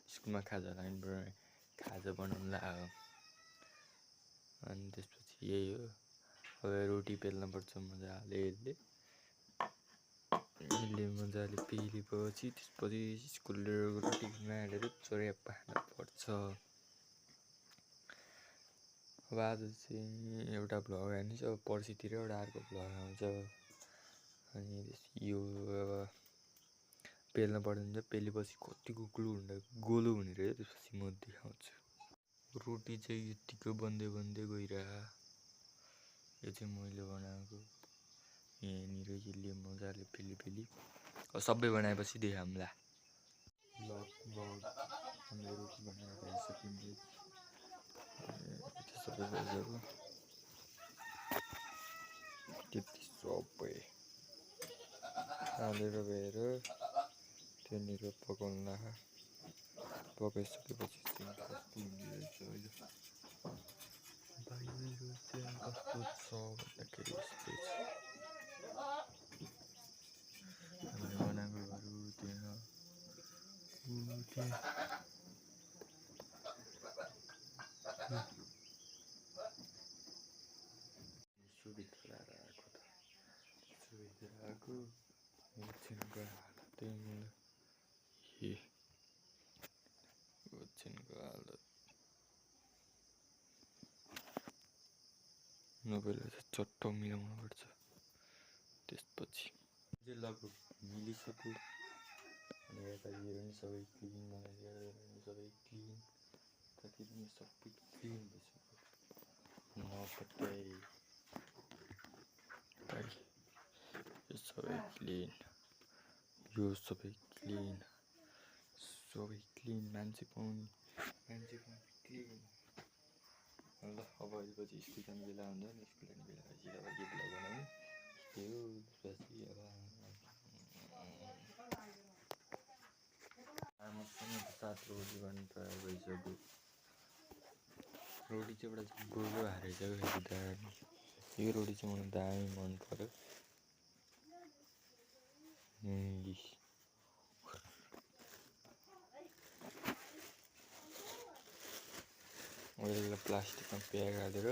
स्कुलमा खाजा लाइनबाट खाजा बनाउनु लाग्यो। अनि त्यसपछि यही हो, अब रोटी पेल्नुपर्छ मजाले। यसले मजाले पेलेपछि त्यसपछि स्कुलले टिफिनमा हालेर चोरेप हाल्नुपर्छ। अब आज चाहिँ एउटा भ्लग हाल्नेछु, अब पर्सितिर एउटा अर्को भ्लग आउँछ। अनि यो अब पेल्न पर्दैन, पेलेपछि कतिको गोलो हुने रहेछ, त्यसपछि म देखाउँछु। रोटी चाहिँ यतिको बन्दै गइरह। यो चाहिँ मैले बनाएको, यहाँनिर यसले मजाले पेली अब सबै बनाएपछि देखाउँला। हामीले रोटी बनाएर खाइसकिन्छ। सबै भइसक्यो, त्यति सबै हालेर गएर त्यहाँनिर पकाउनु लाग। पकाइसकेपछि चाहिँ कस्तो हुने रहेछ अहिले बाहिर चाहिँ कस्तो छ भन्दाखेरि यस्तै छ। हामीले बनाएकोहरू त्यहाँ सुभित्र ल्याएर आएको त सुभित्र आएको ओछिनको हालत ओछिनको हालत नभएर चाहिँ चट्ट मिलाउनु पर्छ। त्यसपछि चाहिँ लगभग मिलिसक्यो। अनि यतातिर पनि सबै क्लिन बनाइदिएर सबै क्लिन, यतातिर पनि सबै क्लिन भइसक्यो। नपत्याइ यो सबै क्लिन, यो सबै क्लिन, मान्छे पाउने क्लिन। ल अब पछि स्कुल जाने बेला हुन्छ नि, स्कुल जाने बेला पछि अब के भ्लग बनाउने त्यही हो। त्यसपछि अब आमासँग 7 रोटी गर्नु तयार भइसक्यो। रोटी चाहिँ एउटा गोलो हारेछ दामी। यो रोटी चाहिँ मलाई दामी मन पर्यो। यसलाई प्लास्टिकमा प्याक हालेर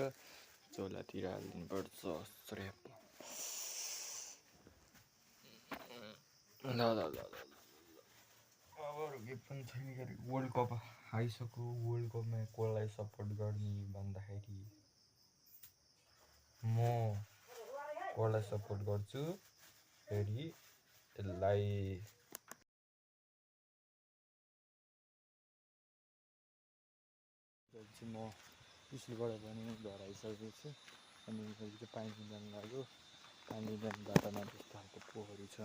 चोलातिर हालिदिनुपर्छ। ल अब अरू केही पनि छैन। वर्ल्ड कप आइसक्यो। वर्ल्ड कपमा कसलाई सपोर्ट गर्ने भन्दाखेरि म कसलाई सपोर्ट गर्छु फेरि यसलाई चाहिँ म स्कुलबाट पनि घर आइसकेको छु। अनि अहिले चाहिँ पानी जानु लाग्यो। पानी जाने बाटोमा त्यस्तो खालको पोखरी छ।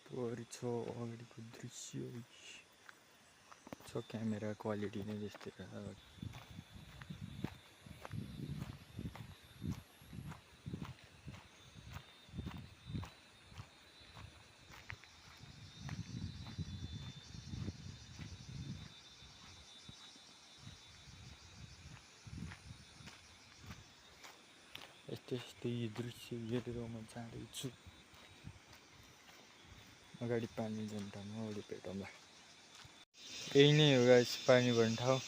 पोखरी छ, अगाडिको दृश्य छ। क्यामेरा क्वालिटी नै त्यस्तै छ। यस्तै दृश्य हेरेर म जाँदैछु। अगाडि पानी जाने ठाउँमा अगाडि भेटौँला। यही नै हो गाइस पानी भर्ने ठाउँ।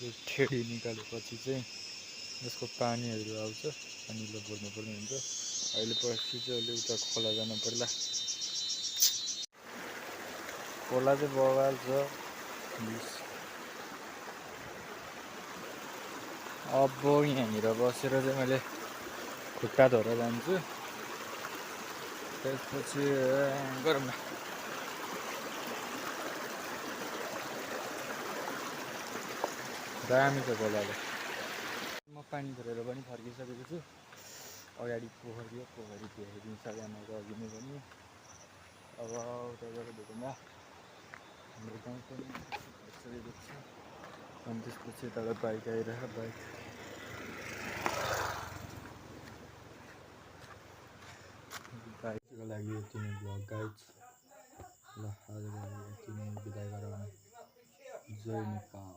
यो ठेडी निकालेपछि चाहिँ यसको पानीहरू आउँछ। पानीले भर्नुपर्ने हुन्छ। अहिले पछि चाहिँ उता खोला जानु पर्ला। खोला चाहिँ बगाल छ। अब यहाँनिर बसेर चाहिँ मैले खुट्टा धोएर जान्छु। त्यसपछि गरौँ न। दामी छ खोलाले। म पानी धरेर पनि फर्किसकेको छु। अगाडि पोखरी हो, पोखरी देखाइदिन्छ जानको अघि नै पनि। अब उताबाट भेटौँला। हाम्रो गाउँ पनि भइसकेको छ। अनि त्यसपछि यताबाट बाइक आइरहेको बाइकको लागि यति नै भ्लग गाइज। ल आजको लागि यति नै बिदा गरौँ। जय नेपाल।